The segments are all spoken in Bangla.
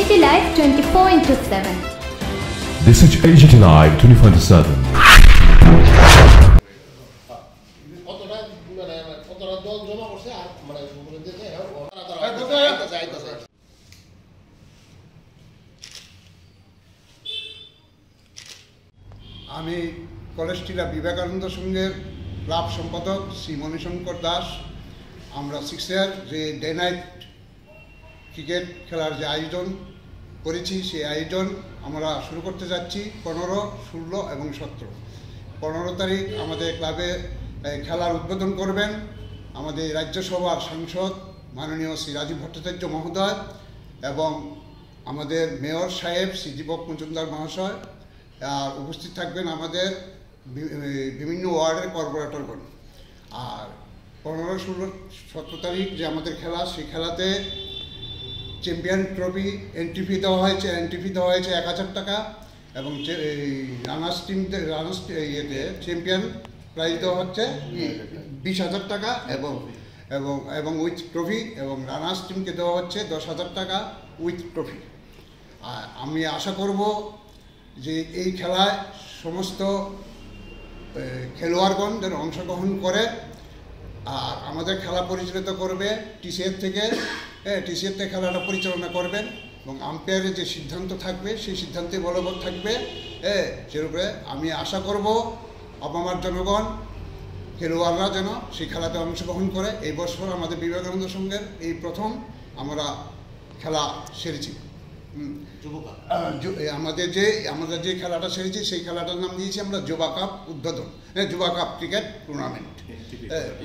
AGT Live 24/7. This is AGT Live 24/7. আমি কলেজটিলা বিবেকানন্দ সংঘের ক্লাব সম্পাদক শ্রী মণিশঙ্কর দাস। আমরা 6 ইয়ার যে ডে নাইট ক্রিকেট খেলার যে আয়োজন করেছি সেই আয়োজন আমরা শুরু করতে যাচ্ছি 15, 16 এবং 17। 15 তারিখ আমাদের ক্লাবে খেলার উদ্বোধন করবেন আমাদের রাজ্যসভার সাংসদ মাননীয় শ্রী রাজীব ভট্টাচার্য মহোদয় এবং আমাদের মেয়র সাহেব শ্রী দীপক মজুমদার মহাশয়। আর উপস্থিত থাকবেন আমাদের বিভিন্ন ওয়ার্ডের কর্পোরেটরগণ। আর 15, 16, 17 তারিখ যে আমাদের খেলা সেই খেলাতে চ্যাম্পিয়ন ট্রফি এন্ট্রি ফি দেওয়া হয়েছে 1000 টাকা এবং রানার্স ইয়েতে চ্যাম্পিয়ন প্রাইজ দেওয়া হচ্ছে 20,000 টাকা এবং উইথ ট্রফি এবং রানার্স টিমকে দেওয়া হচ্ছে 10,000 টাকা উইথ ট্রফি। আর আমি আশা করব যে এই খেলায় সমস্ত খেলোয়াড়গণ যেন অংশগ্রহণ করে। আর আমাদের খেলা পরিচালিত করবে টিসিএর থেকে খেলাটা পরিচালনা করবেন এবং আম্পায়ারের যে সিদ্ধান্ত থাকবে সেই সিদ্ধান্তে বলবৎ থাকবে। সেরূপে আমি আশা করব আপামার জনগণ খেলোয়াড়রা যেন সেই খেলাতে অংশগ্রহণ করে। এই বছর আমাদের বিবেকানন্দ সংঘের এই প্রথম আমরা খেলা সেরেছি। আমরা যে খেলাটা সেরেছি সেই খেলাটার নাম দিয়েছি আমরা যুবা কাপ উদ্বোধন, যুবা কাপ ক্রিকেট টুর্নামেন্ট,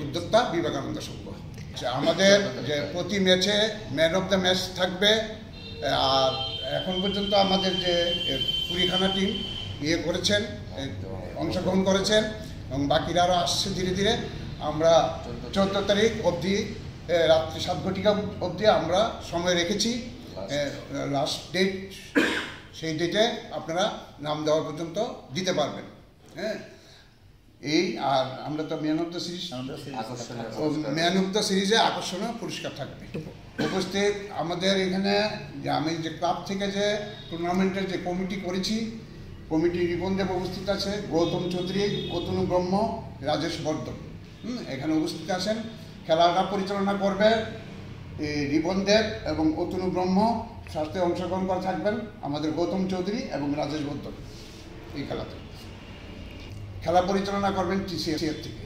উদ্যোক্তা বিবেকানন্দ সংঘ। আমাদের যে প্রতি ম্যাচে ম্যান অফ দ্য ম্যাচ থাকবে। আর এখন পর্যন্ত আমাদের যে 20খানা টিম করেছেন, অংশগ্রহণ করেছেন এবং বাকিরা আরও আসছে ধীরে ধীরে। আমরা 14 তারিখ অবধি রাত্রি 7 ঘটিকা অবধি আমরা সময় রেখেছি, লাস্ট ডেট। সেই ডেটে আপনারা নাম দেওয়া পর্যন্ত দিতে পারবেন। এই আর আমরা তো ম্যান অফ দ্য সিরিজে আকর্ষণীয় পুরস্কার থাকবে। উপস্থিত আমাদের এখানে যে আমি যে ক্লাব থেকে যে টুর্নামেন্টের যে কমিটি করেছি, কমিটি রিবনদেব উপস্থিত আছে, গৌতম চৌধুরী, অতনু ব্রহ্ম, রাজেশ বর্ধন এখানে উপস্থিত আছেন। খেলাটা পরিচালনা করবে রিবনদেব এবং অতনু ব্রহ্ম। সাথে অংশগ্রহণ করে থাকবেন আমাদের গৌতম চৌধুরী এবং রাজেশ বর্ধন। এই খেলাতে খেলা পরিচালনা করবেন টিসিএর থেকে।